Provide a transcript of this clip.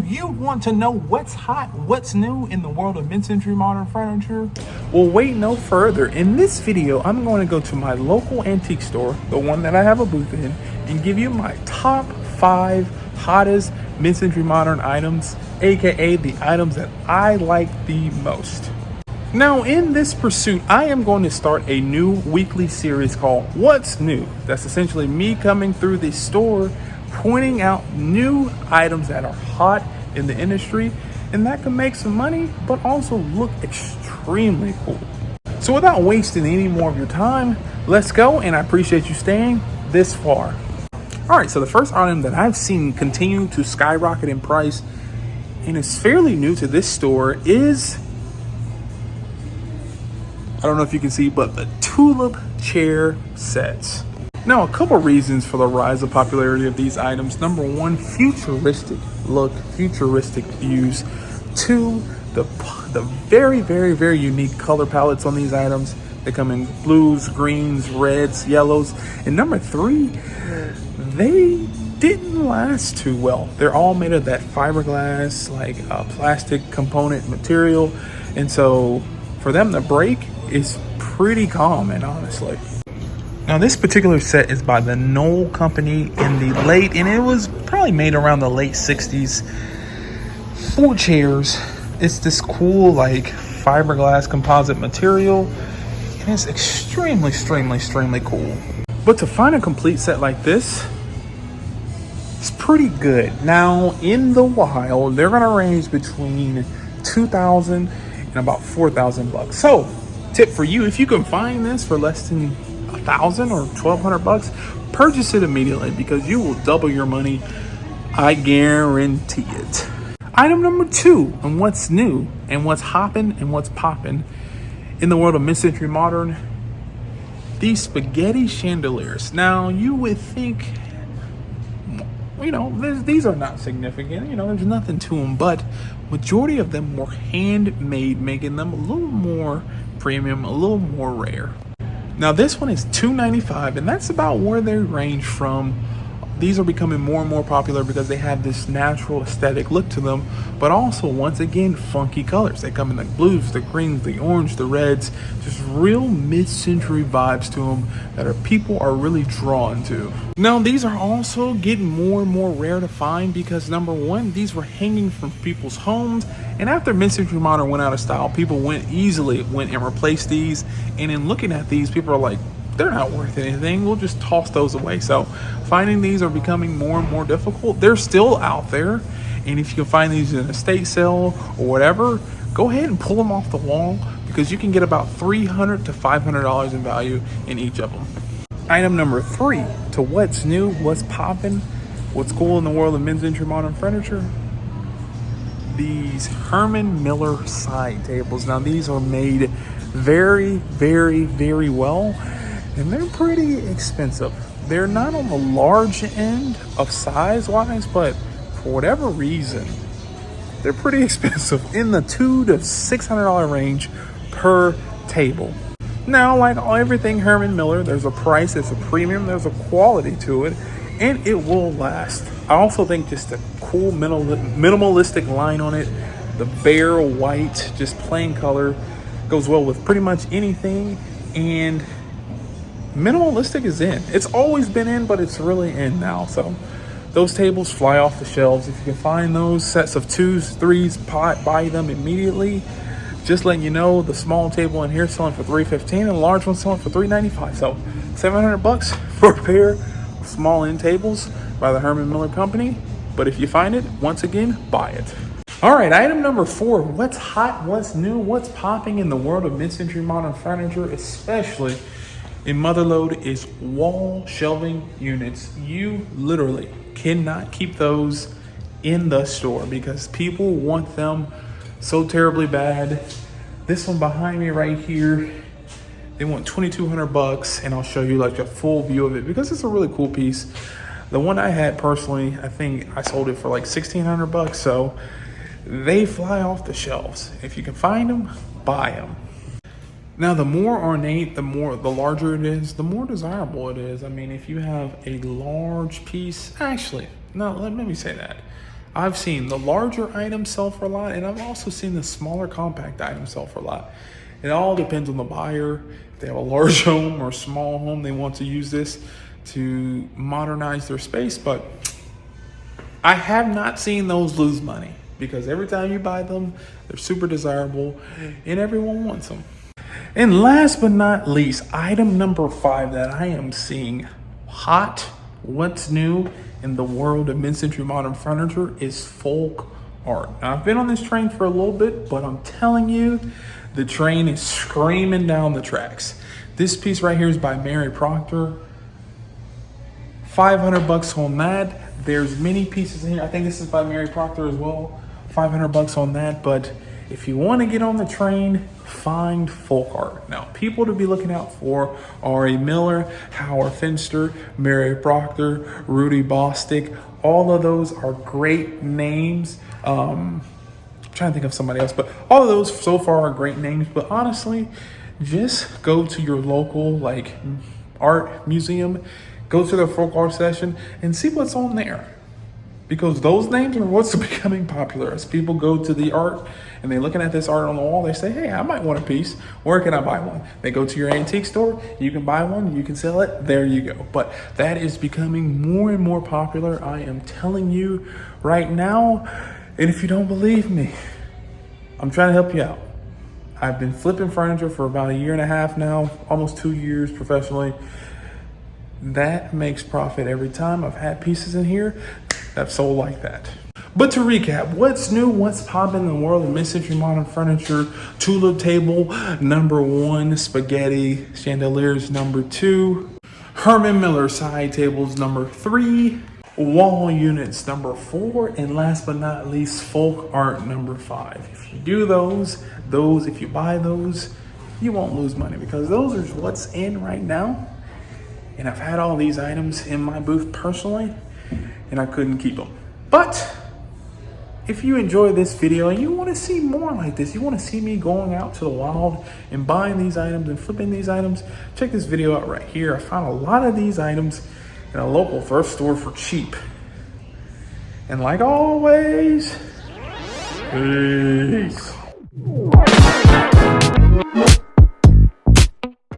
you want to know what's hot, what's new in the world of mid-century modern furniture? Well, wait no further. In this video, I'm going to go to my local antique store, the one that I have a booth in, and give you my top 5 hottest mid-century modern items, aka the items that I like the most. Now, in this pursuit, I am going to start a new weekly series called What's New? That's essentially me coming through the store, pointing out new items that are hot in the industry and that can make some money, but also look extremely cool. So without wasting any more of your time, let's go, and I appreciate you staying this far. All right, so the first item that I've seen continue to skyrocket in price, and it's fairly new to this store, is, I don't know if you can see, but the Tulip Chair Sets. Now, a couple reasons for the rise of popularity of these items. Number one, futuristic look, futuristic views. 2, the very, very, very unique color palettes on these items. They come in blues, greens, reds, yellows. And number 3, they didn't last too well. They're all made of that fiberglass, like plastic component material. And so for them to break is pretty common, honestly. Now, this particular set is by the Knoll Company in the late, and it was probably made around the late 60s. 4 chairs. It's this cool, like, fiberglass composite material, and it's extremely, extremely cool. But to find a complete set like this, it's pretty good. Now, in the wild, they're gonna range between $2,000 and about $4,000 bucks. So, tip for you, if you can find this for less than $1,000 or $1,200 bucks, purchase it immediately because you will double your money. I guarantee it. Item number 2, and what's new and what's hopping and what's popping in the world of mid-century modern, these spaghetti chandeliers. Now, you would think, you know, these are not significant, you know, there's nothing to them, but majority of them were handmade, making them a little more premium, a little more rare. Now, this one is $295, and that's about where they range from. These are becoming more and more popular because they have this natural aesthetic look to them, but also, once again, funky colors. They come in the blues, the greens, the orange, the reds, just real mid-century vibes to them that people are really drawn to. Now, these are also getting more and more rare to find because, number one, these were hanging from people's homes, and after mid-century modern went out of style, people went and replaced these, and in looking at these, people are like, they're not worth anything, we'll just toss those away. So finding these are becoming more and more difficult. They're still out there, and if you can find these in an estate sale or whatever, go ahead and pull them off the wall because you can get about $300 to $500 in value in each of them. Item number 3, to what's new, what's popping, what's cool in the world of mid-century modern furniture, these Herman Miller side tables. Now, these are made very, very, very well, and they're pretty expensive. They're not on the large end of size-wise, but for whatever reason, they're pretty expensive, in the $200 to $600 range per table. Now, like everything Herman Miller, there's a price, there's a premium, there's a quality to it, and it will last. I also think just a cool minimalistic line on it, the bare white, just plain color, goes well with pretty much anything, and minimalistic is in. It's always been in, but it's really in now. So those tables fly off the shelves. If you can find those sets of 2s, 3s, buy them immediately. Just letting you know, the small table in here is selling for $315 and the large one selling for $395. So $700 for a pair of small end tables by the Herman Miller Company. But if you find it, once again, buy it. All right, item number 4, what's hot, what's new, what's popping in the world of mid-century modern furniture, especially in Motherlode, is wall shelving units. You literally cannot keep those in the store because people want them so terribly bad. This one behind me right here, they want $2,200 bucks, and I'll show you like a full view of it because it's a really cool piece. The one I had personally, I think I sold it for like $1,600 bucks, so they fly off the shelves. If you can find them, buy them. Now, the more ornate, the larger it is, the more desirable it is. I mean, if you have a large piece, actually, no, let me say that. I've seen the larger items sell for a lot, and I've also seen the smaller compact items sell for a lot. It all depends on the buyer. If they have a large home or small home, they want to use this to modernize their space. But I have not seen those lose money, because every time you buy them, they're super desirable and everyone wants them. And last but not least, item number 5 that I am seeing hot, what's new in the world of mid-century modern furniture is folk art. Now, I've been on this train for a little bit, but I'm telling you, the train is screaming down the tracks. This piece right here is by Mary Proctor. $500 on that. There's many pieces in here. I think this is by Mary Proctor as well. $500 on that. But if you want to get on the train, find folk art. Now, people to be looking out for are A. Miller, Howard Finster, Mary Proctor, Rudy Bostick. All of those are great names. I'm trying to think of somebody else, but all of those so far are great names. But honestly, just go to your local like art museum, go to the folk art session and see what's on there. Because those names are what's becoming popular. As people go to the art and they're looking at this art on the wall, they say, hey, I might want a piece. Where can I buy one? They go to your antique store, you can buy one, you can sell it, there you go. But that is becoming more and more popular. I am telling you right now, and if you don't believe me, I'm trying to help you out. I've been flipping furniture for about 1.5 years now, almost 2 years professionally. That makes profit every time. I've had pieces in here that sold like that. But to recap, what's new, what's popping in the world of mid-century modern furniture? Tulip table, number 1. Spaghetti chandeliers, number 2. Herman Miller side tables, number 3. Wall units, number 4. And last but not least, folk art, number 5. If you do those, if you buy those, you won't lose money, because those are what's in right now. And I've had all these items in my booth personally, and I couldn't keep them. But if you enjoy this video and you want to see more like this, you want to see me going out to the wild and buying these items and flipping these items, check this video out right here. I found a lot of these items in a local thrift store for cheap. And like always, peace.